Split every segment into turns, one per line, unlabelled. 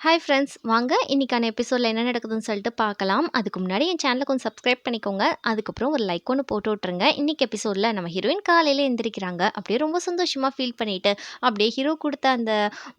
Hi friends, வாங்க இன்னைக்கான எபிசோடில் என்ன நடக்குதுன்னு சொல்லிட்டு பார்க்கலாம். அதுக்கு முன்னாடி என் சேனலை கொஞ்சம் சப்ஸ்கிரைப் பண்ணிக்கோங்க. அதுக்கப்புறம் ஒரு லைக் ஒன்று போட்டு விட்ருங்க. இன்னைக்கு எபிசோடில் நம்ம ஹீரோயின் காலையில் எந்திரிக்கிறாங்க. அப்படியே ரொம்ப சந்தோஷமாக ஃபீல் பண்ணிட்டு அப்படியே ஹீரோ கொடுத்த அந்த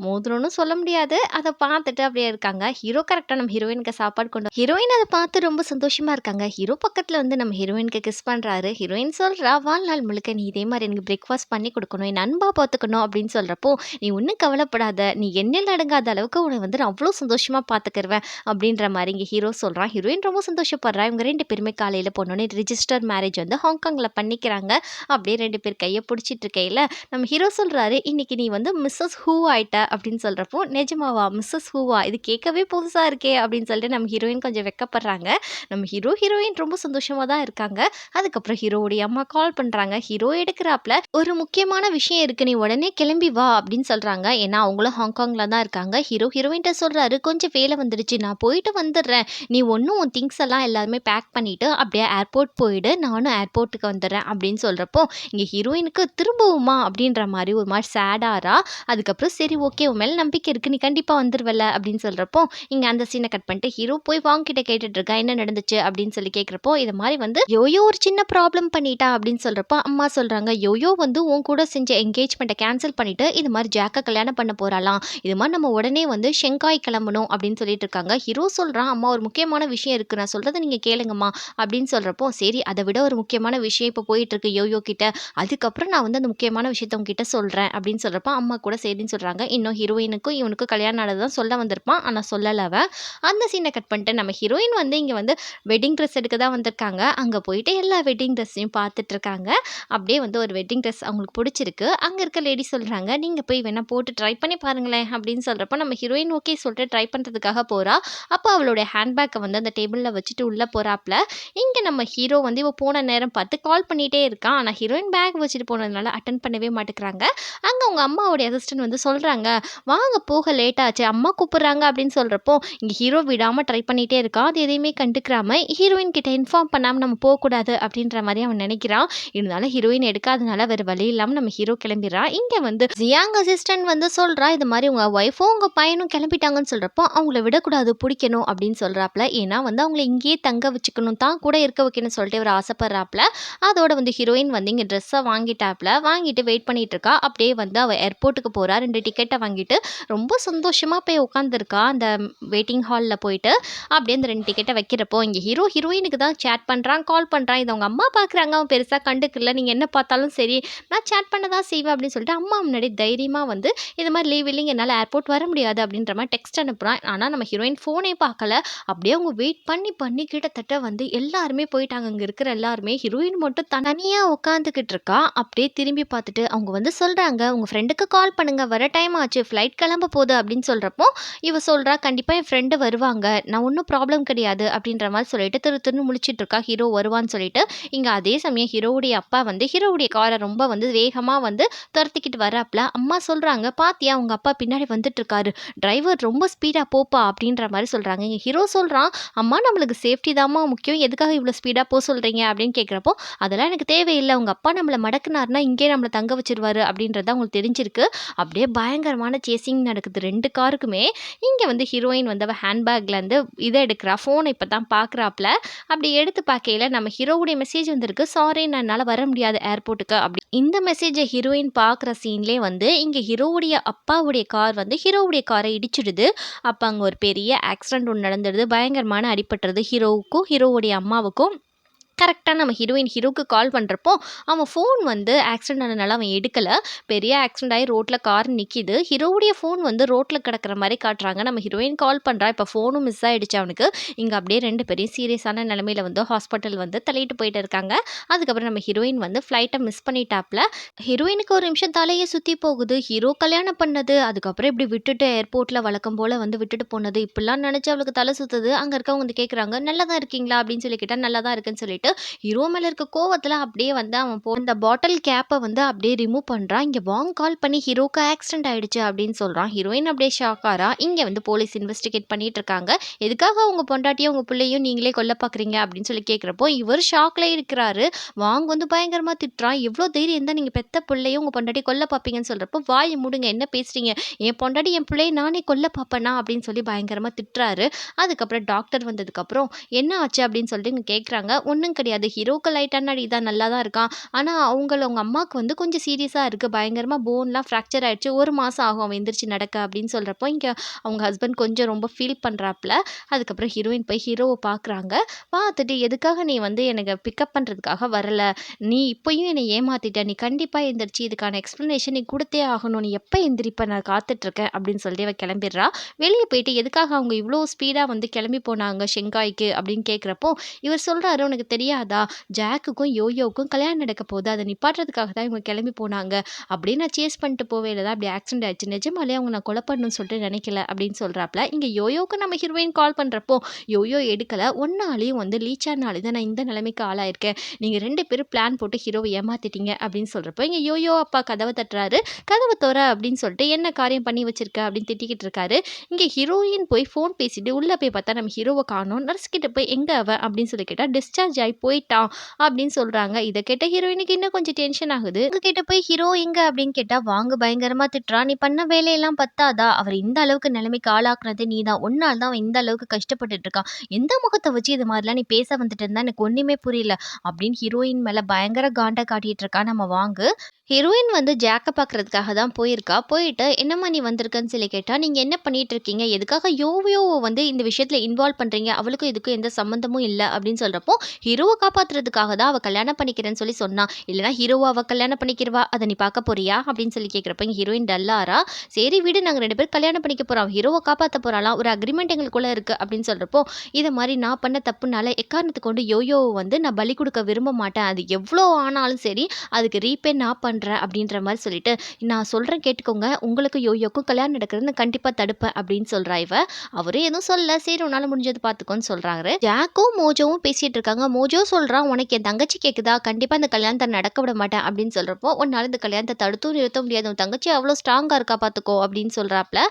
மோதிரம்னு சொல்ல முடியாது, அதை பார்த்துட்டு அப்படியே இருக்காங்க. ஹீரோ கரெக்டாக நம்ம ஹீரோயினுக்கு சாப்பாடு கொண்டு ஹீரோயின் அதை பார்த்து ரொம்ப சந்தோஷமாக இருக்காங்க. ஹீரோ பக்கத்தில் வந்து நம்ம ஹீரோயினுக்கு கிஸ் பண்ணுறாரு. ஹீரோயின் சொல்கிறா, வாழ்நாள் முழுக்க நீ இதே மாதிரி எனக்கு பிரேக்ஃபாஸ்ட் பண்ணி கொடுக்கணும், என் அன்பா பார்த்துக்கணும் அப்படின்னு சொல்கிறப்போ, நீ ஒன்றும் கவலைப்படாத, நீ எண்ணில் அடங்காத அளவுக்கு உன்னை வந்து நான் அவ்வளோ சந்தோஷமாக பார்த்துக்கிருவேன் அப்படின்ற மாதிரி இங்கே ஹீரோ சொல்கிறான். ஹீரோயின் ரொம்ப சந்தோஷப்படுறா. இவங்க 2 பேருமே காலையில் போனோன்னே ரிஜிஸ்டர் மேரேஜ் வந்து ஹாங்காங்கில் பண்ணிக்கிறாங்க. அப்படியே 2 பேர் கையை பிடிச்சிட்டு இருக்கையில் நம்ம ஹீரோ சொல்கிறாரு, இன்னைக்கு நீ வந்து மிஸ்ஸஸ் ஹூ ஆயிட்ட அப்படின்னு சொல்கிறப்போ, நிஜமாவா மிஸ்ஸஸ் ஹூவா, இது கேட்கவே புதுசாக இருக்கே அப்படின்னு சொல்லிட்டு நம்ம ஹீரோயின் கொஞ்சம் வெக்கப்படுறாங்க. நம்ம ஹீரோயின் ரொம்ப சந்தோஷமாக தான் இருக்காங்க. அதுக்கப்புறம் ஹீரோவுடைய அம்மா கால் பண்ணுறாங்க. ஹீரோ எடுக்கிறாப்ல, ஒரு முக்கியமான விஷயம் இருக்குது, நீ உடனே கிளம்பி வா அப்படின்னு சொல்கிறாங்க. ஏன்னா அவங்களும் ஹாங்காங்கில் தான் இருக்காங்க. ஹீரோயின்ட்ட சொல்கிறாரு, கொஞ்சம் வேலை வந்துடுச்சு, நான் போயிட்டு வந்துடுறேன், நீ ஒன்றும் உன் திங்ஸ் எல்லாம் எல்லாருமே பேக் பண்ணிவிட்டு அப்படியே ஏர்போர்ட் போயிடு, நானும் ஏர்போர்ட்டுக்கு வந்துடுறேன் அப்படின்னு சொல்கிறப்போ, இங்கே ஹீரோயினுக்கு திரும்பவுமா அப்படின்ற மாதிரி ஒரு மாதிரி சேடாரா. அதுக்கப்புறம் சரி ஓகே, உன் மேலே நம்பிக்கை இருக்குது, நீ கண்டிப்பாக வந்துடுவல அப்படின்னு சொல்கிறப்போ, இங்கே அந்த சீனை கட் பண்ணிட்டு ஹீரோ போய் வாங்கிட்ட கேட்டுட்ருக்கா, என்ன நடந்துச்சு அப்படின்னு சொல்லி கேட்குறப்போ, இது மாதிரி வந்து யோயோ ஒரு சின்ன ப்ராப்ளம் பண்ணிட்டா அப்படின்னு சொல்கிறப்போ, அம்மா சொல்கிறாங்க, யோயோ வந்து உன் கூட செஞ்ச என்கேஜ்மெண்ட்டை கேன்சல் பண்ணிவிட்டு இது மாதிரி ஜாக்கை கல்யாணம் பண்ண போகிறாளாம், இது மாதிரி நம்ம உடனே வந்து ஷெங்காய் கிளம்பணும் அப்படின்னு சொல்லிட்டு இருக்காங்க. ஹீரோ சொல்கிறான், அம்மா ஒரு முக்கியமான விஷயம் இருக்குது, நான் சொல்கிறத நீங்கள் கேளுங்கம்மா அப்படின்னு சொல்கிறப்போ, சரி அதை விட ஒரு முக்கியமான விஷயம் இப்போ போயிட்டுருக்கு யோயோ கிட்ட, அதுக்கப்புறம் நான் வந்து அந்த முக்கியமான விஷயத்த உங்ககிட்ட சொல்கிறேன் அப்படின்னு சொல்கிறப்போ, அம்மா கூட சரின்னு சொல்கிறாங்க. இன்னும் ஹீரோயினுக்கும் இவனுக்கும் கல்யாணம் ஆனது தான் சொல்ல வந்திருப்பான், ஆனால் சொல்லலை அவன். அந்த சீனை கட் பண்ணிட்டு நம்ம ஹீரோயின் வந்து இங்கே வந்து வெட்டிங் ட்ரெஸ் எடுக்க தான் வந்திருக்காங்க. அங்கே போயிட்டு எல்லா வெட்டிங் ட்ரெஸ்ஸையும் பார்த்துட்டு இருக்காங்க. அப்படியே வந்து ஒரு வெட்டிங் ட்ரெஸ் அவங்களுக்கு பிடிச்சிருக்கு. அங்கே இருக்க லேடி சொல்கிறாங்க, நீங்கள் போய் வேணால் போட்டு ட்ரை பண்ணி பாருங்களேன் அப்படின்னு சொல்கிறப்போ, நம்ம ஹீரோயின் ஓகே சொல்லிட்டு ட்ரை பண்ணுறதுக்காக போகிறா. அப்போ அவளுடைய ஹேண்ட்பேக்கை வந்து அந்த டேபிளில் வச்சுட்டு உள்ளே போகிறாப்புல. இங்கே நம்ம ஹீரோ வந்து இவ போன நேரம் பார்த்து கால் பண்ணிகிட்டே இருக்கான். ஆனால் ஹீரோயின் பேக் வச்சுட்டு போனதுனால அட்டன் பண்ணவே மாட்டேங்கிறாங்க. அங்கே அவங்க அம்மாவுடைய அசிஸ்டன்ட் வந்து சொல்கிறாங்க, வாங்க போக லேட் ஆச்சு, அம்மா கூப்பிட்றாங்க அப்படின்னு சொல்கிறப்போ, இங்கே ஹீரோ விடாமல் ட்ரை பண்ணிகிட்டே இருக்கான். அது எதையுமே கண்டுக்கிறாம ஹீரோயின் கிட்ட இன்ஃபார்ம் பண்ணாமல் நம்ம போகக்கூடாது அப்படின்ற மாதிரி அவன் நினைக்கிறான். இருந்தாலும் ஹீரோயின் எடுக்காதனால வேறு வழி இல்லாமல் நம்ம ஹீரோ கிளம்பிடுறான். இங்கே வந்து ஜியாங் அசிஸ்டன்ட் வந்து சொல்கிறா, இது மாதிரி உங்கள் ஒய்ஃபும் உங்கள் பையனும் கிளம்பிட்டாங்கன்னு சொல்கிறப்போ, அவங்கள விடக்கூடாது, பிடிக்கணும் அப்படின்னு சொல்கிறாப்புல. ஏன்னா வந்து அவங்கள இங்கேயே தங்க வச்சுக்கணும், தான் கூட இருக்க வைக்கணும்னு சொல்லிட்டு அவர் ஆசைப்படுறாப்புல. அதோட வந்து ஹீரோயின் வந்து இங்கே ட்ரெஸ்ஸை வாங்கிட்டாப்புல, வாங்கிட்டு வெயிட் பண்ணிட்டு இருக்கா. அப்படியே வந்து அவள் ஏர்போர்ட்டுக்கு போகிறா. 2 டிக்கெட்டை வாங்கிட்டு ரொம்ப சந்தோஷமாக போய் உட்காந்துருக்கா அந்த வெயிட்டிங் ஹாலில் போயிட்டு. அப்படியே அந்த 2 டிக்கெட்டை வைக்கிறப்போ, இங்கே ஹீரோயினுக்கு தான் சேட் பண்ணுறான், கால் பண்ணுறான். இதை அவங்க அம்மா பார்க்குறாங்க, அவன் பெருசாக கண்டுக்கல. நீங்கள் என்ன பார்த்தாலும் சரி, நான் சேட் பண்ண தான் செய்வேன் அப்படின்னு சொல்லிட்டு அம்மா முன்னாடி தைரியமாக வந்து இது மாதிரி லீவ் இல்லைங்க, என்னால் ஏர்போர்ட் வர முடியாது அப்படின்ற மாதிரி டெக்ஸ்ட் அனுப்புகிறான். ஆனால் நம்ம ஹீரோயின் ஃபோனே பார்க்கல. அப்படியே அவங்க வெயிட் பண்ணி கிட்டத்தட்ட வந்து எல்லாருமே போயிட்டாங்க. அங்கே இருக்கிற எல்லாருமே, ஹீரோயின் மட்டும் தனியாக உட்காந்துக்கிட்டு இருக்கா. அப்படியே திரும்பி பார்த்துட்டு அவங்க வந்து சொல்கிறாங்க, உங்கள் ஃப்ரெண்டுக்கு கால் பண்ணுங்க, வர டைம் ஆச்சு, ஃப்ளைட் கிளம்ப போகுது அப்படின்னு சொல்கிறப்போ, இவ சொல்கிறா, கண்டிப்பாக என் ஃப்ரெண்டு வருவாங்க, நான் ஒன்றும் ப்ராப்ளம் கிடையாது அப்படின்ற மாதிரி சொல்லிட்டு திருன்னு முழிச்சிட்டு இருக்கா. ஹீரோ வருவான்னு சொல்லிட்டு. இங்கே அதே சமயம் ஹீரோவுடைய அப்பா வந்து ஹீரோவுடைய காரை ரொம்ப வந்து வேகமாக வந்து துரத்திக்கிட்டு வராப்புல. அம்மா சொல்கிறாங்க, பாத்தியா உங்கள் அப்பா பின்னாடி வந்துட்டு இருக்காரு, டிரைவர் ரொம்ப ஸ்பீடாக போப்பா அப்படின்ற மாதிரி சொல்கிறாங்க. இங்கே ஹீரோ சொல்கிறான், அம்மா நம்மளுக்கு சேஃப்டி தாம்மா முக்கியம், எதுக்காக இவ்வளோ ஸ்பீடாக போக சொல்கிறீங்க அப்படின்னு கேட்குறப்போ, அதெல்லாம் எனக்கு தேவையில்லை, உங்கள் அப்பா நம்மளை மடக்குனாருன்னா இங்கே நம்மளை தங்க வச்சிருவாரு அப்படின்றத அவங்களுக்கு தெரிஞ்சிருக்கு. அப்படியே பயங்கரமான சேசிங் நடக்குது 2 காருக்குமே. இங்கே வந்து ஹீரோயின் வந்து அவள் ஹேண்ட்பேக்லேருந்து இதை எடுக்கிறா, ஃபோனை இப்போ தான் பார்க்குறாப்புல. அப்படி எடுத்து பார்க்கையில் நம்ம ஹீரோவுடைய மெசேஜ் வந்திருக்கு, சாரி நான் என்னால் வர முடியாது ஏர்போர்ட்டுக்கு அப்படி. இந்த மெசேஜை ஹீரோயின் பார்க்குற சீன்லேயே வந்து இங்கே ஹீரோவுடைய அப்பாவுடைய கார் வந்து ஹீரோவுடைய காரை இடிச்சிடுது. அப்போ அங்கே ஒரு பெரிய ஆக்சிடென்ட் ஒன்று நடந்துடுது, பயங்கரமான அடிபட்டுறது ஹீரோவுக்கும் ஹீரோவுடைய அம்மாவுக்கும். கரெக்டாக நம்ம ஹீரோக்கு கால் பண்ணுறப்போ, அவன் ஃபோன் வந்து ஆக்சிடென்ட் ஆனதுனால அவன் எடுக்கலை. பெரிய ஆக்சிடென்ட் ஆகி ரோட்டில் கார் நிற்கிது. ஹீரோவுடைய ஃபோன் வந்து ரோட்டில் கிடக்கிற மாதிரி காட்டுறாங்க. நம்ம ஹீரோயின் கால் பண்ணுறா, இப்போ ஃபோனும் மிஸ் ஆகிடுச்சு அவனுக்கு. இங்கே அப்படியே 2 பேரையும் சீரியஸான நிலமையில வந்து ஹாஸ்பிட்டல் வந்து தள்ளிட்டு போயிட்டு இருக்காங்க. அதுக்கப்புறம் நம்ம ஹீரோயின் வந்து ஃப்ளைட்டை மிஸ் பண்ணிட்டாப்ல. ஹீரோயினுக்கு ஒரு நிமிஷம் தலையை சுற்றி போகுது. ஹீரோ கல்யாணம் பண்ணது, அதுக்கப்புறம் இப்படி விட்டுட்டு ஏர்போர்ட்டில் வழக்கம் போல் வந்து விட்டுட்டு போனது, இப்படிலாம் நினச்சி அவளுக்கு தலை சுற்றுது. அங்கே இருக்கவங்க வந்து கேட்குறாங்க, நல்லா தான் இருக்கீங்களா அப்படின்னு சொல்லி கேட்டால், நல்லா தான் இருக்குன்னு சொல்லிட்டு சொல்லிட்டு ஹீரோ மேல இருக்க கோவத்துல அப்படியே வந்து அவன் அந்த பாட்டில் கேப்பை வந்து அப்படியே ரிமூவ் பண்றான். இங்க வாங் கால் பண்ணி ஹீரோக்கு ஆக்சிடென்ட் ஆயிடுச்சு அப்படின்னு சொல்றான். ஹீரோயின் அப்படியே ஷாக் ஆறா. இங்க வந்து போலீஸ் இன்வெஸ்டிகேட் பண்ணிட்டு இருக்காங்க. எதுக்காக உங்க பொண்டாட்டியும் உங்க பிள்ளையும் நீங்களே கொல்ல பாக்குறீங்க அப்படின்னு சொல்லி கேக்குறப்போ இவர் ஷாக்ல இருக்கிறாரு. வாங் வந்து பயங்கரமா திட்டுறான். எவ்வளோ தைரியம் இருந்தா நீங்க பெத்த பிள்ளையும் உங்க பொண்டாட்டி கொல்ல பாப்பீங்கன்னு சொல்றப்போ வாயை மூடுங்க, என்ன பேசுறீங்க, என் பொண்டாட்டி என் பிள்ளையை நானே கொல்ல பாப்பேனா அப்படின்னு சொல்லி பயங்கரமா திட்டுறாரு. அதுக்கப்புறம் டாக்டர் வந்ததுக்கப்புறம் என்ன ஆச்சு அப்படின்னு சொல்லிட்டு இங்க கேட்குறாங்க. ஒன்றும் கிடையாது, ஹீரோக்கு லைட்டான அடி தான், நல்லா தான் இருக்கான். ஆனால் அவங்க அம்மாவுக்கு வந்து கொஞ்சம் சீரியஸாக இருக்குது, பயங்கரமாக போன்லாம் ஃப்ராக்சர் ஆயிடுச்சு, 1 மாதம் ஆகும் அவன் எந்திரிச்சு நடக்க அப்படின்னு சொல்கிறப்போ இங்கே அவங்க ஹஸ்பண்ட் கொஞ்சம் ரொம்ப ஃபீல் பண்ணுறாப்புல. அதுக்கப்புறம் ஹீரோயின் போய் ஹீரோவை பார்க்குறாங்க. பார்த்துட்டு எதுக்காக நீ வந்து எனக்கு பிக்கப் பண்ணுறதுக்காக வரல, நீ இப்பயும் என்னை ஏமாத்திட்ட, நீ கண்டிப்பாக எந்திரிச்சு இதுக்கான எக்ஸ்ப்ளனேஷன் நீ கொடுத்தே ஆகணும், நீ எப்போ எந்திரிப்ப, நான் காத்துட்ருக்கேன் அப்படின்னு சொல்லிட்டு அவ கிளம்பிடுறா. வெளியே போயிட்டு எதுக்காக அவங்க இவ்வளோ ஸ்பீடாக வந்து கிளம்பி போனாங்க ஷெங்காய்க்கு அப்படின்னு கேட்குறப்போ இவர் சொல்கிறாரு, உனக்கு தெரியாதா, ஜாக்குக்கும் யோயோவுக்கும் கல்யாணம் நடக்க போகுது, அதை நிப்பாட்டுறதுக்காக தான் இவங்க கிளம்பி போனாங்க, அப்படியே நான் சேஸ் பண்ணிட்டு போவேல தான் அப்படி ஆக்சிடென்ட் ஆயிடுச்சு, நிஜமாலே அவங்க நான் கொலை பண்ணணும்னு சொல்லிட்டு நினைக்கல அப்படின்னு சொல்கிறாப்புல. இங்கே யோயோவுக்கு நம்ம ஹீரோயின் கால் பண்ணுறப்போ யோயோ எடுக்கலை. ஒன்னாலையும் வந்து லீச்சானாலே தான் நான் இந்த நிலைமைக்கு ஆளாயிருக்கேன், நீங்கள் 2 பேரும் பிளான் போட்டு ஹீரோவை ஏமாத்திட்டீங்க அப்படின்னு சொல்கிறப்போ இங்கே யோயோ அப்பா கதவை தட்டுறாரு. கதவை தோற அப்படின்னு சொல்லிட்டு என்ன காரியம் பண்ணி வச்சிருக்க அப்படின்னு திட்டிக்கிட்டு இருக்காரு. இங்கே ஹீரோயின் போய் ஃபோன் பேசிட்டு உள்ளே போய் பார்த்தா நம்ம ஹீரோவை காணோம். நர்ஸ் கிட்ட போய் எங்கே அவ அப்படின்னு சொல்லி கேட்டால் டிஸ்சார்ஜ் ஆகி போயிட்டான் அப்படின்னு சொல்கிறாங்க. இதை கேட்ட ஹீரோயினுக்கு இன்னும் கொஞ்சம் டென்ஷன் ஆகுது. உங்க கிட்ட போய் ஹீரோ எங்க அப்படின்னு கேட்டால் வாங்க பயங்கரமாக திட்டுறான். நீ பண்ண வேலையெல்லாம் பத்தாதா, அவர் இந்த அளவுக்கு நிலைமைக்கு ஆளாக்குனது நீ தான், ஒன்னால் தான் அவன் இந்த அளவுக்கு கஷ்டப்பட்டுட்டு இருக்கான், எந்த முகத்தை வச்சு இது மாதிரிலாம் நீ பேச வந்துட்டு இருந்தா எனக்கு ஒன்றுமே புரியல அப்படின்னு ஹீரோயின் மேலே பயங்கர காண்டை காட்டிட்டு இருக்கா நம்ம வாங்கு. ஹீரோயின் வந்து ஜாக்கை பார்க்கறதுக்காக தான் போயிருக்கா. போயிட்டு என்னம்மா நீ வந்திருக்கன்னு சொல்லி கேட்டால் நீங்கள் என்ன பண்ணிட்டு இருக்கீங்க, எதுக்காக யோவியோவை வந்து இந்த விஷயத்தில் இன்வால்வ் பண்ணுறீங்க, அவளுக்கும் இதுக்கும் எந்த சம்மந்தமும் இல்லை அப்படின்னு சொல்கிறப்போ ஹீரோவை காப்பாற்றுறதுக்காக தான் அவள் கல்யாணம் பண்ணிக்கிறேன்னு சொல்லி சொன்னான், இல்லைனா ஹீரோவை அவள் கல்யாணம் பண்ணிக்கிறவா, அதை நீ பார்க்க போறியா அப்படின்னு சொல்லி கேட்குறப்ப இங்கே ஹீரோயின் டல்லாரா. சரி விடு, நாங்கள் 2 பேர் கல்யாணம் பண்ணிக்க போகிறோம், ஹீரோவை காப்பாற்ற போகிறாலாம், ஒரு அக்ரிமெண்ட் எங்களுக்குள்ளே இருக்குது அப்படின்னு சொல்கிறப்போ இதை மாதிரி நான் பண்ண தப்புனால எக்காரணத்தை கொண்டு யோயோவை வந்து நான் பலி கொடுக்க விரும்ப மாட்டேன், அது எவ்வளோ ஆனாலும் சரி அதுக்கு ரீபே நான் பண்ணுறேன் அப்படின்ற மாதிரி சொல்லிட்டு நான் சொல்கிறேன் கேட்டுக்கோங்க, உங்களுக்கு யோயோக்கும் கல்யாணம் நடக்கிறதுன்னு கண்டிப்பாக தடுப்பேன் அப்படின்னு சொல்கிறா இவ. அவரே எதுவும் சொல்ல, சரி உன்னால முடிஞ்சது பார்த்துக்கோன்னு சொல்கிறாரு. ஜாக்கும் மோஜோவும் பேசிகிட்டு இருக்காங்க. மோஜோ சொல்கிறான், உனக்கு என் தங்கச்சி கேட்குதா, கண்டிப்பாக இந்த கல்யாணத்தை நடக்க விட மாட்டேன் அப்படின்னு சொல்கிறப்போ உன்னால் இந்த கல்யாணத்தை தடுத்தும் நிறுத்த முடியாது, உன் தங்கச்சி அவ்வளோ ஸ்ட்ராங்காக இருக்கா பார்த்துக்கோ அப்படின்னு சொல்கிறாப்புல.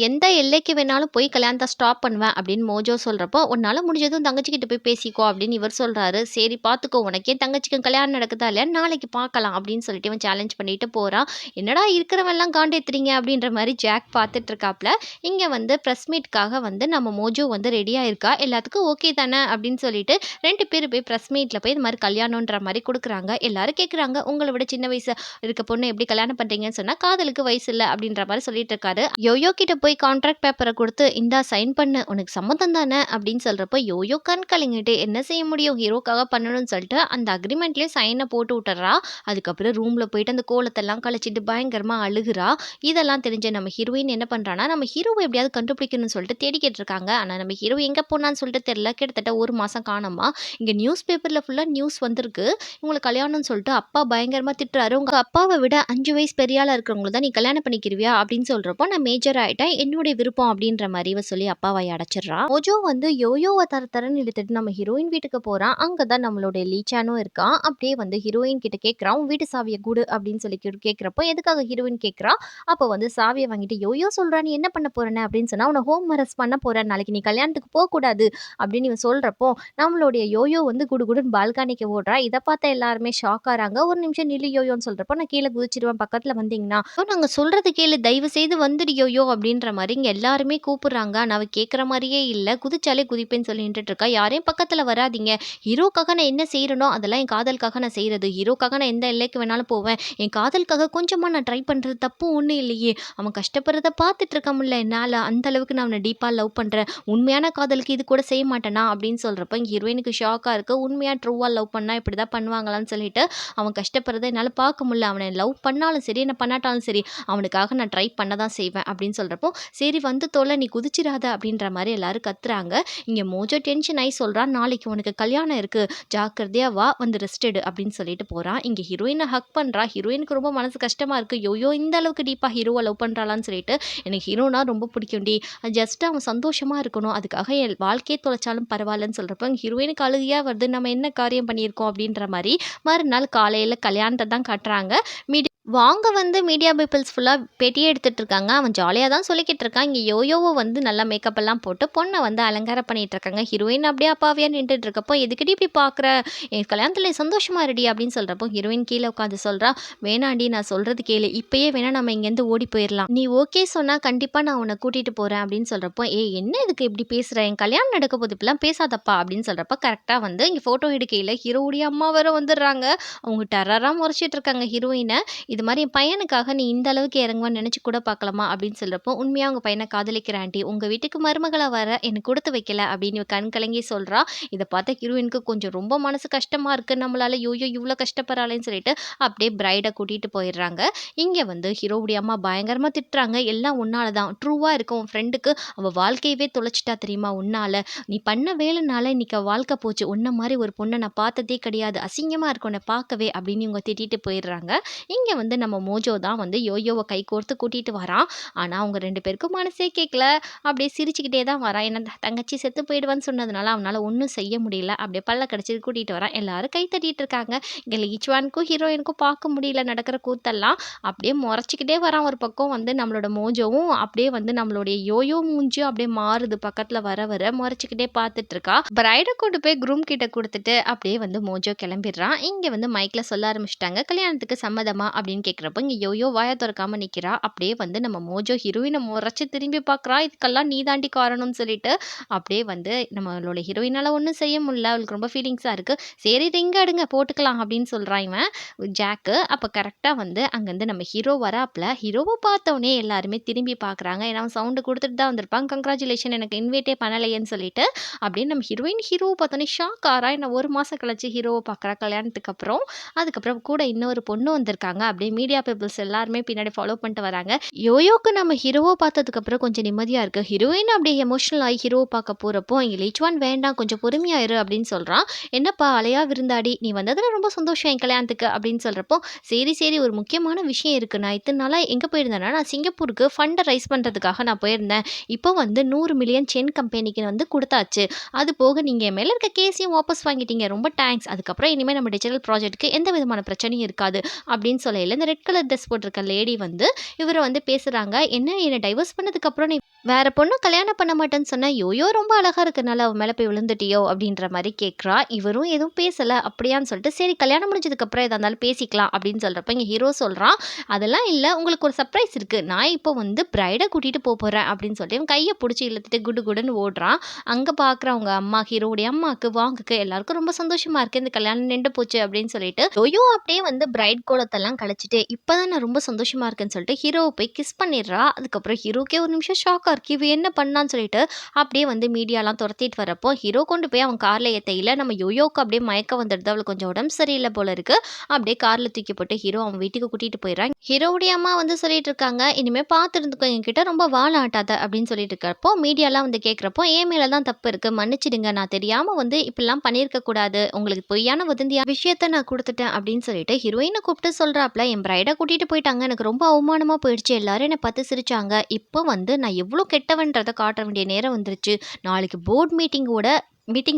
எந்த எல்லைக்கு வேணாலும் போய் கல்யாணத்தை ஸ்டாப் பண்ணுவேன் அப்படின்னு மோஜோ சொல்கிறப்போ உன்னால் முடிஞ்சதும் தங்கச்சி கிட்ட போய் பேசிக்கோ அப்படின்னு இவர் சொல்கிறாரு. சரி பார்த்துக்கோ, உனக்கே தங்கச்சிக்கு கல்யாணம் நடக்குதா இல்லையா, நாளைக்கு பார்க்கலாம் அப்படின்னு சொல்லிட்டு இவன் சேலஞ்ச் பண்ணிட்டு போகிறான். என்னடா இருக்கிறவெல்லாம் காண்டேத்துறீங்க அப்படின்ற மாதிரி ஜாக் பார்த்துட்டு இருக்காப்ல. இங்கே வந்து ப்ரெஸ் மீட்காக வந்து நம்ம மோஜோ வந்து ரெடியாக இருக்கா, எல்லாத்துக்கும் ஓகே தானே அப்படின்னு சொல்லிட்டு 2 பேர் போய் ப்ரெஸ் மீட்டில் போய் இந்த மாதிரி கல்யாணன்ற மாதிரி கொடுக்குறாங்க. எல்லாரும் கேட்குறாங்க, உங்களை விட சின்ன வயசு இருக்க பொண்ணு எப்படி கல்யாணம் பண்ணுறீங்கன்னு சொன்னால் காதலுக்கு வயசு இல்லை அப்படின்ற மாதிரி சொல்லிட்டு இருக்காரு. யோயோ கிட்ட போய் கான்ட்ராக்ட் பேப்பரை கொடுத்து இந்தா சைன் பண்ணு, உனக்கு சம்மதம் தானே அப்படின்னு சொல்கிறப்போ யோயோ கண் கலங்கிட்டு என்ன செய்ய முடியும், ஹீரோக்காக பண்ணணும்னு சொல்லிட்டு அந்த அக்ரிமெண்ட்லேயே சைனை போட்டு விட்டுறா. அதுக்கப்புறம் ரூமில் போயிட்டு அந்த கோலத்தெல்லாம் கழிச்சிட்டு பயங்கரமாக அழுகுறா. இதெல்லாம் தெரிஞ்ச நம்ம ஹீரோயின் என்ன பண்ணுறான்னா நம்ம ஹீரோவை எப்படியாவது கண்டுபிடிக்கணும்னு சொல்லிட்டு தேடிக்கிட்டு இருக்காங்க. ஆனால் நம்ம ஹீரோ எங்கே போனான்னு சொல்லிட்டு தெரியல. கிட்டத்தட்ட 1 மாதம் காணோமா. இங்கே நியூஸ் பேப்பரில் ஃபுல்லாக நியூஸ் வந்திருக்கு, உங்களுக்கு கல்யாணம்னு சொல்லிட்டு அப்பா பயங்கரமாக திட்டுறாரு. உங்கள் அப்பாவை விட 5 வயசு பெரியாளாக இருக்கிறவங்கள தான் நீ கல்யாணம் பண்ணிக்கிறியா அப்படின்னு சொல்கிறப்போ நான் மேஜர் ஆகிட்டேன், என்னுடைய விருப்பம் அப்படின்ற மாதிரி இவ சொல்லி அப்பாவை அடைச்சிடுறா. மோஜோ வந்து யோயோவை தரன்னு இழுத்துட்டு நம்ம ஹீரோயின் வீட்டுக்கு போகிறான். அங்கே தான் நம்மளுடைய லீச்சானும் இருக்கான். அப்படியே வந்து ஹீரோயின் கிட்ட கேட்குறான், உன் வீட்டு சாவியை கூடு அப்படின்னு சொல்லி கேட்குறப்போ எதுக்காக ஹீரோயின் கேட்குறா. அப்போ வந்து சாவியை வாங்கிட்டு யோயோ சொல்கிறா, நீ என்ன பண்ண போறேன்னு அப்படின்னு சொன்னால் உன்னை ஹோம் அரெஸ்ட் பண்ண போகிறேன், நாளைக்கு நீ கல்யாணத்துக்கு போகக்கூடாது அப்படின்னு இவன் சொல்கிறப்போ நம்மளுடைய யோயோ வந்து குடுகுடுன்னு பால்கானிக்கு ஓடுறா. இதை பார்த்தா எல்லாருமே ஷாக் ஆகிறாங்க. ஒரு நிமிஷம் நில்லு யோயோன்னு சொல்கிறப்போ நான் கீழே குதிச்சிடுவேன், பக்கத்தில் வந்தீங்கன்னா நாங்கள் சொல்கிறது கேளு, தயவு செய்து வந்துடு யோயோ அப்படின்ற மாதிரி இங்கே எல்லாருமே கூப்பிடுறாங்க. நான் அவள் கேட்குற மாதிரியே இல்லை, குதிச்சாலே குதிப்பேன்னு சொல்லி நின்றுட்டு இருக்கா. யாரையும் பக்கத்தில் வராதிங்க, ஹீரோக்காக நான் என்ன செய்கிறனோ அதெல்லாம் என் காதலுக்காக நான் செய்கிறது, ஹீரோக்காக நான் எந்த எல்லைக்கு வேணாலும் போவேன், என் காதலுக்காக கொஞ்சமாக நான் ட்ரை பண்ணுறது தப்பு ஒன்றும் இல்லையே, அவன் கஷ்டப்படுறத பார்த்துட்டு இருக்க முடியல என்னால், அந்த அளவுக்கு நான் அவனை டீப்பாக லவ் பண்ணுறேன், உண்மையான காதலுக்கு இது கூட செய்ய மாட்டேனா அப்படின்னு சொல்கிறப்ப இங்கே ஹீரோயினுக்கு ஷாக்காக இருக்குது. உண்மையாக ட்ரூவாக லவ் பண்ணால் இப்படி தான் பண்ணுவாங்களான்னு சொல்லிட்டு அவன் கஷ்டப்படுறத என்னால் பார்க்க முடியல, அவனை லவ் பண்ணாலும் சரி என்ன பண்ணாட்டாலும் சரி அவனுக்காக நான் ட்ரை பண்ண தான் செய்வேன் அப்படின்னு சொல்கிறப்போ சரி வந்து தோலை நீ குதிச்சிடாத அப்படின்ற மாதிரி எல்லாரும் கத்துறாங்க. இங்கே மோஜோ டென்ஷன் ஆகி சொல்கிறான், நாளைக்கு உனக்கு கல்யாணம் இருக்குது, ஜாக்கிரதையாக வா, வந்து ரெஸ்ட் எடு அப்படின்னு சொல்லிட்டு போகிறான். இங்கே ஹீரோயினை ஹக் பண்ணுறா. ஹீரோயினுக்கு ரொம்ப மனசு கஷ்டமா இருக்கு. யோயோ இந்த அளவுக்கு டீப்பா ஹீரோவ லவ் பண்றாளான்னு சொல்லிட்டு, எனக்கு ஹீரோனா ரொம்ப பிடிக்கும்டி. ஜஸ்ட் அவன் சந்தோஷமா இருக்கணும். அதுக்காக என் வாழ்க்கையே தொலைச்சாலும் பரவாயில்லன்னு சொல்றப்ப, ஹீரோயினுக்கு அழுகையா வருது. நம்ம என்ன காரியம் பண்ணியிருக்கோம் அப்படின்ற மாரி, மறுநாள் காலையில கல்யாணத்த தான் காட்டுறாங்க. வாங்க வந்து மீடியா பீப்பிள்ஸ் ஃபுல்லா பேட்டியே எடுத்துட்டு இருக்காங்க. அவன் ஜாலியா தான் சொல்லிக்கிட்டு இருக்கான். இங்க யோயோவ வந்து நல்லா மேக்கப் எல்லாம் போட்டு பொண்ண வந்து அலங்காரம் பண்ணிட்டு இருக்காங்க. ஹீரோயின் அப்படியே அப்பாவியா நின்னுட்டு இருக்கப்போ, "எதுக்குடி இப்படி பார்க்குற? என் கல்யாணத்துல நீ சந்தோஷமா இருடி" அப்படின்னு சொல்றப்போ, ஹீரோயின் கீழ உட்காந்து சொல்றா, "வேணாண்டி நான் சொல்றது கேளு. இப்பயே வேணா நம்ம இங்கேருந்து ஓடி போயிரலாம். நீ ஓகே சொன்னா கண்டிப்பா நான் உன்ன கூட்டிட்டு போறேன்" அப்படின்னு சொல்றப்போ, "ஏய் என்ன இதுக்கு இப்படி பேசுற? என் கல்யாணம் நடக்க போது இப்படிலாம் பேசாதப்பா" அப்படின்னு சொல்றப்ப, கரெக்ட்டா வந்து இங்க ஃபோட்டோ எடுக்கையில ஹீரோவுடைய அம்மா வேற வந்துடுறாங்க. அவங்க டெரரா முறைச்சிட்டு இருக்காங்க ஹீரோயின. இது மாரி என் பையனுக்காக நீ இந்த அளவுக்கு இறங்குவேன்னு நினைச்சு கூட பார்க்கலாமா? அப்படின்னு சொல்றப்போ, உண்மையா உங்க பையன காதலிக்கிறேன் ஆன்ட்டி. உங்க வீட்டுக்கு மருமகளா வர எனக்கு குடுத்து வைக்கல அப்படின்னு இவ கண் கலங்கி சொல்றா. இத பார்த்த ஹீரோயினுக்கு கொஞ்சம் ரொம்ப மனசு கஷ்டமா இருக்கு. நம்மளால ஐயோ! இவ்ளோ கஷ்டப்படுறாளேன்னு சொல்லிட்டு அப்படியே பிரைட கூட்டிட்டு போயிடுறாங்க. இங்க வந்து ஹீரோவுடைய அம்மா பயங்கரமா திட்டுறாங்க. எல்லாம் உன்னால தான். ட்ரூவா இருக்க உன் ஃப்ரெண்டுக்கு அவ வாழ்க்கையவே தொலைச்சுட்டா தெரியுமா உன்னால. நீ பண்ண வேலைனால இன்னைக்கு அவ வாழ்க்கை போச்சு. உன்ன மாரி ஒரு பொண்ண நான் பார்த்ததே கிடையாது. அசிங்கமா இருக்கு உன்ன பார்க்கவே அப்படின்னு இவங்க திட்டிட்டு போயிடுறாங்க. இங்க வந்து நம்ம மோஜோ தான் வந்து யோயோவ கைகோர்த்து கூட்டிட்டு வரான். ஆனா, அவங்க 2 பேருக்கும் மனசே கேட்கல. அப்படியே சிரிச்சுக்கிட்டே தான் வரான். ஏன்னா தங்கச்சி செத்து போயிடுவான்னு சொன்னதுனால அவனால ஒண்ணும் செய்ய முடியல. அப்படியே பல்ல கடிச்சுட்டு கூட்டிட்டு வரான். எல்லாரும் கை தட்டிட்டு இருக்காங்க. இங்க லீச்வானுக்கும் ஹீரோயினுக்கும் பார்க்க முடியல நடக்கிற கூத்தெல்லாம். அப்படியே மொறச்சுக்கிட்டே வரான் ஒரு பக்கம் வந்து நம்மளோட மோஜோவும், அப்படியே வந்து நம்மளுடைய யோயோ மூஞ்சியும் அப்படியே மாறுது. பக்கத்துல வர வர மொறச்சுக்கிட்டே பார்த்துட்டு இருக்கா. பிரைட கொண்டு போய் குரூம் கிட்ட குடுத்துட்டு அப்படியே வந்து மோஜோ கிளம்பிடுறான். இங்க வந்து மைக்ல சொல்ல ஆரம்பிச்சுட்டாங்க. கல்யாணத்துக்கு சம்மதமா அப்படின்னு கேட்குறப்ப, இங்க யோயோ வாய தொறக்காம நிக்கிறா. அப்படியே வந்து நம்ம மோஜோ ஹீரோயின மொறச்சு திரும்பி பார்க்குறா. இதுக்கெல்லாம் நீ தாண்டி காரணம்னு சொல்லிட்டு, அப்படியே வந்து நம்மளோட ஹீரோயினால ஒண்ணும் செய்ய முடியல. அவளுக்கு ரொம்ப ஃபீலிங்ஸா இருக்கு. சரி ரிங் எடுங்க போட்டுக்கலாம் அப்படின்னு சொல்றான் இவன் ஜாக்கு. அப்ப கரெக்ட்டா வந்து அங்கருந்து நம்ம ஹீரோ வராப்ல. ஹீரோவ பார்த்தோனே எல்லாருமே திரும்பி பார்க்குறாங்க. ஏன்னா அவன் சவுண்ட் குடுத்துட்டு தான் வந்திருப்பான். கங்ராச்சுலேஷன் எனக்கு இன்வைட்டே பண்ணலையேன்னு சொல்லிட்டு, அப்படியே நம்ம ஹீரோவ பார்த்தோனே ஷாக் ஆறா. ஏன்னா 1 மாசம் கழிச்சு ஹீரோவ பார்க்குறா கல்யாணத்துக்கு அப்புறம். அதுக்கப்புறம் கூட இன்னொரு பொண்ணு வந்திருக்காங்க. அப்படியே மீடியா பீப்பிள்ஸ் எல்லாருமே பின்னாடி ஃபாலோ பண்ணிட்டு வராங்க. யோயோக்கு நம்ம ஹீரோவ பார்த்ததுக்கப்புறம் கொஞ்சம் நிம்மதியா இருக்கு. ஹீரோயின் அப்படியே எமோஷனல் ஆயி ஹீரோவ பார்க்க போறப்போ, இங்க லீச்வான் வேண்டாம் கொஞ்சம் பொறுமையா இரு அப்படின்னு சொல்றான். என்னப்பா அலையா விருந்தாடி, நீ வந்ததுல ரொம்ப சந்தோஷம் என் கல்யாணத்துக்கு அப்படின்னு சொல்றப்போ, சரி சரி ஒரு முக்கியமான விஷயம் இருக்கு. நான் இத்தன நாளா எங்க போயிருந்தேன்னா, நான் சிங்கப்பூருக்கு ஃபண்ட ரைஸ் பண்றதுக்காக நான் போயிருந்தேன். இப்போ வந்து 100 மில்லியன் சென் கம்பெனிக்கு வந்து குடுத்தாச்சு. அது போக நீங்க என் மேல இருக்க கேஸையும் வாபஸ் வாங்கிட்டீங்க. ரொம்ப தேங்க்ஸ். அதுக்கப்புறம் இனிமே நம்ம டிஜிட்டல் ப்ராஜெக்ட்க்கு எந்த விதமான பிரச்சனையும் இருக்காது. அப்படின்னு சொல்லையில, இந்த ரெட் கலர் ட்ரெஸ் போட்டிருக்க லேடி வந்து இவர வந்து பேசுறாங்க. "என்ன என்ன டைவர்ஸ் பண்ணதுக்கு அப்புறம் நீ வேற பொண்ண கல்யாணம் பண்ண மாட்டேன்னு சொன்ன. யோயோ ரொம்ப அழகா இருக்கனால அவ மேல போய் விழுந்துட்டியோ?" அப்படின்ற மாரி கேட்கிறா. இவரும் எதுவும் பேசல. அப்படியான்னு சொல்லிட்டு, "சரி கல்யாணம் முடிஞ்சதுக்கு அப்புறம் எதா இருந்தாலும் பேசிக்கலாம்." அப்படின்னு சொல்றப்ப, இங்க ஹீரோ சொல்றான், "அதெல்லாம் இல்ல. உங்களுக்கு ஒரு சர்ப்ரைஸ் இருக்கு. நான் இப்போ வந்து பிரைட கூட்டிட்டு போறேன்." அப்படின்னு சொல்லிட்டு இவன் கைய புடிச்சு இழுத்துட்டு குடு குடுன்னு ஓடுறான். அங்க பார்க்குற அவங்க அம்மா, ஹீரோவுடைய அம்மாக்கு, வாங்குக்கு எல்லாருக்கும் ரொம்ப சந்தோஷமா இருக்கு. இந்த கல்யாணம் நின்று போச்சு அப்படின்னு சொல்லிட்டு, யோயோ அப்படியே வந்து பிரைட் கோலத்தெல்லாம் கழிச்சுட்டு, இப்பதான் நான் ரொம்ப சந்தோஷமா இருக்கேன்னு சொல்லிட்டு ஹீரோவ போய் கிஸ் பண்ணிடுறா. அதுக்கப்புறம் ஹீரோக்கே ஒரு நிமிஷம் ஷாக்கா இருக்கு. இவ என்ன பண்ணான்னு சொல்லிட்டு அப்படியே வந்து மீடியாலாம் துரத்திட்டு வரப்போ, ஹீரோ கொண்டு போய் அவன் கார்ல ஏத்தையில நம்ம யோயோக்கு அப்படியே மயக்கம் வந்துடுது. அவளுக்கு கொஞ்சம் உடம்பு சரியில்ல போல இருக்கு. அப்படியே கார்ல தூக்கி போட்டு ஹீரோ அவன் வீட்டுக்கு கூட்டிட்டு போயிடுறான். ஹீரோவுடைய அம்மா வந்து சொல்லிட்டு இருக்காங்க, "இனிமே பார்த்து இருந்துக்கோ என்கிட்ட ரொம்ப வாழ ஆட்டாத" அப்படின்னு சொல்லிட்டு இருக்கிறப்போ, மீடியாலாம் வந்து கேட்குறப்போ, "என் மேல தான் தப்பு இருக்கு. மன்னிச்சிடுங்க. நான் தெரியாம வந்து இப்படிலாம் பண்ணியிருக்க கூடாது. உங்களுக்கு பொய்யான வதந்தியான விஷயத்த நான் குடுத்துட்டேன்" அப்படின்னு சொல்லிட்டு ஹீரோயின கூப்பிட்டு சொல்றாப்ல, "என் பிரைட கூட்டிட்டு போயிட்டாங்க. எனக்கு ரொம்ப அவமானமா போயிடுச்சு. எல்லாரும் என்ன பார்த்து சிரிச்சாங்க. இப்போ வந்து நான் எவ்ளோ கெட்டவன்றத காட்ட வேண்டிய நேரம் வந்துருச்சு. நாளைக்கு போர்ட் மீட்டிங்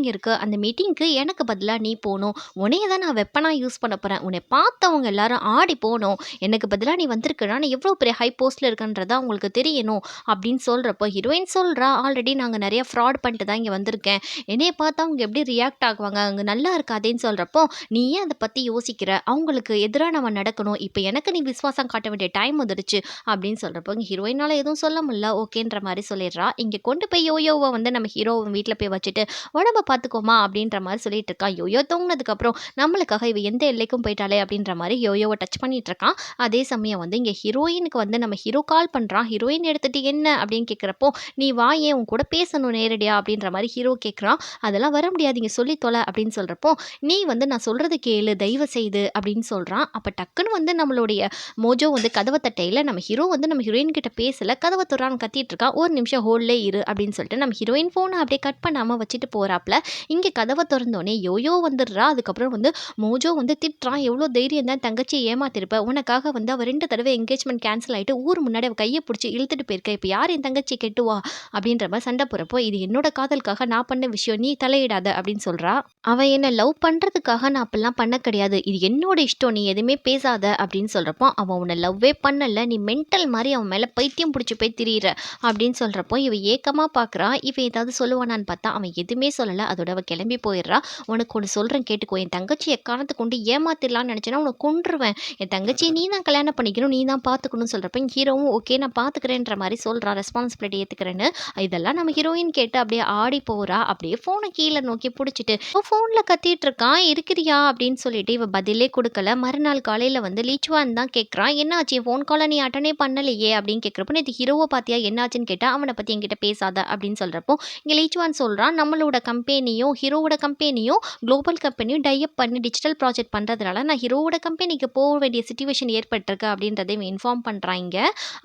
இருக்கு. அந்த மீட்டிங்க்கு எனக்கு பதிலா நீ போணும். உன்னைய தான் நான் வெப்பனா யூஸ் பண்ண போறேன். உன்னை பார்த்தவங்க எல்லாரும் ஆடி போணும். எனக்கு பதிலா நீ வந்திருக்கனா, நான் எவ்வளோ பெரிய ஹை போஸ்ட்ல இருக்கேன்றத அவங்களுக்கு தெரியணும்." அப்படின்னு சொல்றப்போ, ஹீரோயின் சொல்றா, "ஆல்ரெடி நாங்க நெறைய ஃப்ராட் பண்ணிட்டு தான் இங்க வந்திருக்கேன். என்னைய பார்த்தா அவங்க எப்படி ரியாக்ட் ஆகுவாங்க? அங்க நல்லா இருக்காதேன்னு" சொல்றப்போ, "நீ ஏன் அத பத்தி யோசிக்கிற? அவங்களுக்கு எதிரா நம்ம நடக்கணும். இப்ப எனக்கு நீ விசுவாசம் காட்ட வேண்டிய டைம் வந்துடுச்சு." அப்படின்னு சொல்றப்போ, இங்க ஹீரோயினால எதுவும் சொல்ல முடியல. ஓகேன்ற மாரி சொல்லிடுறா. இங்க கொண்டு போய் யோயோவ வந்து நம்ம ஹீரோ வீட்ல போய் வச்சுட்டு, "உடம்ப பார்த்துக்கோமா" அப்படின்ற மாரி சொல்லிட்டு இருக்கான். யோயோ தூங்குனதுக்கப்புறம், நம்மளுக்காக இவ எந்த எல்லைக்கும் போயிட்டாளே அப்படின்ற மாரி யோயோவ டச் பண்ணிட்டு இருக்கான். அதே சமயம் வந்து இங்க ஹீரோயினுக்கு வந்து நம்ம ஹீரோ கால் பண்றான். ஹீரோயின் எடுத்துட்டு, "என்ன?" அப்படின்னு கேட்கிறப்போ, "நீ வாயேன் உன் கூட பேசணும் நேரடியா" அப்படின்ற மாரி ஹீரோ கேட்குறான். "அதெல்லாம் வர முடியாது. இங்க சொல்லி தொல" அப்படின்னு சொல்றப்போ, "நீ வந்து நான் சொல்றத கேளு தயவு செய்து" அப்படின்னு சொல்றான். அப்ப டக்குன்னு வந்து நம்மளுடைய மோஜோ வந்து கதவ தட்டையில நம்ம ஹீரோ வந்து நம்ம ஹீரோயின் கிட்ட பேசல. கதவ தொறன்னு கத்திட்டு இருக்கான். "ஒரு நிமிஷம் ஹோல்ட்லே இரு" அப்படின்னு சொல்லிட்டு நம்ம ஹீரோயின் ஃபோன அப்படியே கட் பண்ணாம வச்சுட்டு போறான். போறாப்ல. இங்க கதவ தொறந்தோனே யோயோ வந்துடுறா. அதுக்கப்புறம் வந்து மோஜோ வந்து திட்டுறான். "எவ்ளோ தைரியம் தான் தங்கச்சிய ஏமாத்திருப்ப. உனக்காக வந்து அவ 2 தடவ என்கேஜ்மென்ட் கேன்சல் ஆயிட்டு ஊர் முன்னாடி அவ கைய புடிச்சு இழுத்துட்டு போயிருக்க. இப்ப யார் என் தங்கச்சிய கெட்டுவா?" அப்படின்ற மாரி சண்ட போடுறப்போ, "இது என்னோட காதலுக்காக நான் பண்ண விஷயம். நீ தலையிடாத" அப்படின்னு சொல்றா. அவ என்ன லவ் பண்றதுக்காக நான் அப்படிலாம் பண்ண கிடையாது. இது என்னோட இஷ்டம். நீ எதுவுமே பேசாத அப்படின்னு சொல்றப்போ, அவன் உன்ன லவ்வே பண்ணல. நீ மென்டல் மாரி அவன் மேல பைத்தியம் புடிச்சு போய் திரியிற அப்படின்னு சொல்றப்போ, இவ ஏக்கமா பார்க்குறா. இவன் ஏதாவது சொல்லுவானான்னு பார்த்தா, அவன் எதுவுமே சொல்லல. அதோட அவ கிளம்பி போயிடுறா. "உனக்கு ஒண்ணு சொல்றேன் கேட்டுக்கோ. என் தங்கச்சிய எக்காரணத்த கொண்டு ஏமாத்திடலான்னு நினைச்சேன்னா, உன்ன கொன்றுவேன். என் தங்கச்சிய நீ தான் கல்யாணம் பண்ணிக்கணும். நீ தான் பார்த்துக்கணும்னு" சொல்றப்ப, ஹீரோவும் ஓகே நான் பார்த்துக்கிறேன்ற மாரி சொல்றான். ரெஸ்பான்சிபிலிட்டி ஏத்துக்கிறேன்னு. இதெல்லாம் நம்ம ஹீரோயின் கேட்டு அப்படியே ஆடி போறா. அப்படியே ஃபோன கீழ நோக்கி புடிச்சுட்டு, ஃபோன்ல கத்திட்டு இருக்கான். "இருக்கிறியா?" அப்படின்னு சொல்லிட்டு இவ பதிலே குடுக்கல. மறுநாள் காலையில வந்து லீச்சுவான் தான் கேட்குறான். "என்னாச்சு? என் ஃபோன் கால நீ அட்டெண்டே பண்ணலையே?" அப்படின்னு கேட்கிறப்போ, "நேத்து ஹீரோவ பார்த்தியா? என்னாச்சுன்னு?" கேட்டா, "அவன பத்தி என்கிட்ட பேசாத" அப்படின்னு சொல்றப்போ, இங்க லீச்சுவான் சொல்றான், "நம்மளோட கம்பெனியும், ஹீரோவோட கம்பெனியும் குளோபல் கம்பெனியும் டை அப் பண்ணி டிஜிட்டல் ப்ராஜெக்ட் பண்றதுனால, நான் ஹீரோவோட கம்பெனிக்கு போ வேண்டிய சிச்சுவேஷன் ஏற்பட்டிருக்கு" அப்படின்றத இவன் இன்ஃபார்ம் பண்றான் இங்க.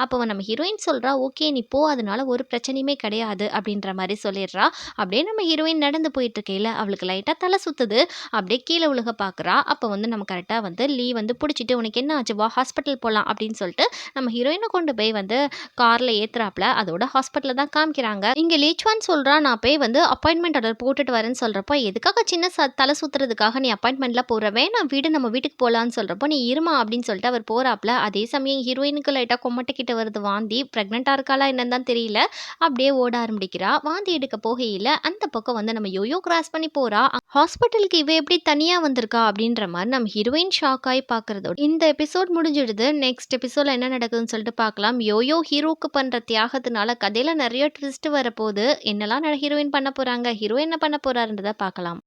அப்போ நம்ம ஹீரோயின் சொல்றா, "ஓகே நீ போ. அதனால ஒரு பிரச்சனையுமே கிடையாது" அப்படின்ற மாரி சொல்லிடுறா. அப்படியே நம்ம ஹீரோயின் நடந்து போயிட்டு இருக்கையில, அவளுக்கு லைட்டா தல சுத்துது. அப்படியே கீழ விழுக பார்க்குறா. அப்ப வந்து நம்ம கரெக்ட்டா வந்து லீ வந்து புடிச்சிட்டு, "உனக்கு என்ன ஆச்சு? வா ஹாஸ்பிட்டல் போலாம்" அப்படின்னு சொல்லிட்டு, நம்ம ஹீரோயின கொண்டு போய் வந்து கார்ல ஏத்துறாப்ல. அதோட ஹாஸ்பிட்டல்ல தான் காமிக்கிறாங்க. இங்க லீச்வான் சொல்றா, "நான் போய் வந்து அப்பாயின்ட்மென்ட் ஆர்டர் போட்டுட்டு வரேன்னு" சொல்றப்போ, "எதுக்காக சின்ன தல சுத்துறதுக்காக நீ அப்பாயின்ட்மென்ட்லாம் போடுற? வேணாம் விடு நம்ம வீட்டுக்கு போலான்னு" சொல்றப்போ, "நீ இரும்மா" அப்படின்னு சொல்லிட்டு அவர் போறாப்ல. அதே சமயம் ஹீரோயினுக்கு லைட்டா கொமட்டிக்கிட்டு வருது வாந்தி. பிரெக்னன்ட்டா இருக்காளா என்னன்னு தான் தெரியல. அப்படியே ஓட ஆரம்பிக்கிறா. வாந்தி எடுக்க போகையில, அந்த பக்கம் வந்து நம்ம யோயோ கிராஸ் பண்ணி போறா. ஹாஸ்பிட்டலுக்கு இவ எப்படி தனியா வந்திருக்கா? அப்படின்ற மாரி நம்ம ஹீரோயின் ஷாக் ஆயி பார்க்கிறதோட இந்த எபிசோட் முடிஞ்சிடுது. நெக்ஸ்ட் எபிசோட்ல என்ன நடக்குதுன்னு சொல்லிட்டு பார்க்கலாம். யோயோ ஹீரோக்கு பண்ற தியாகத்தினால கதையில நெறைய ட்விஸ்ட் வரப்போது. என்னலாம் ஹீரோயின் பண்ண போறாங்க? ஹீரோ என்ன பண்ண போறாருன்றத பார்க்கலாம்.